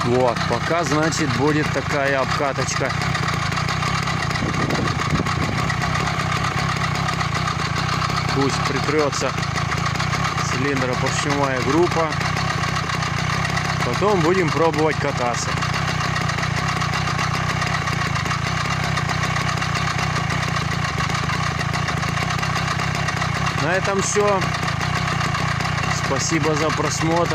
Вот, пока, значит, будет такая обкаточка. Пусть прикрется цилиндропоршневая группа. Потом будем пробовать кататься. На этом все. Спасибо за просмотр.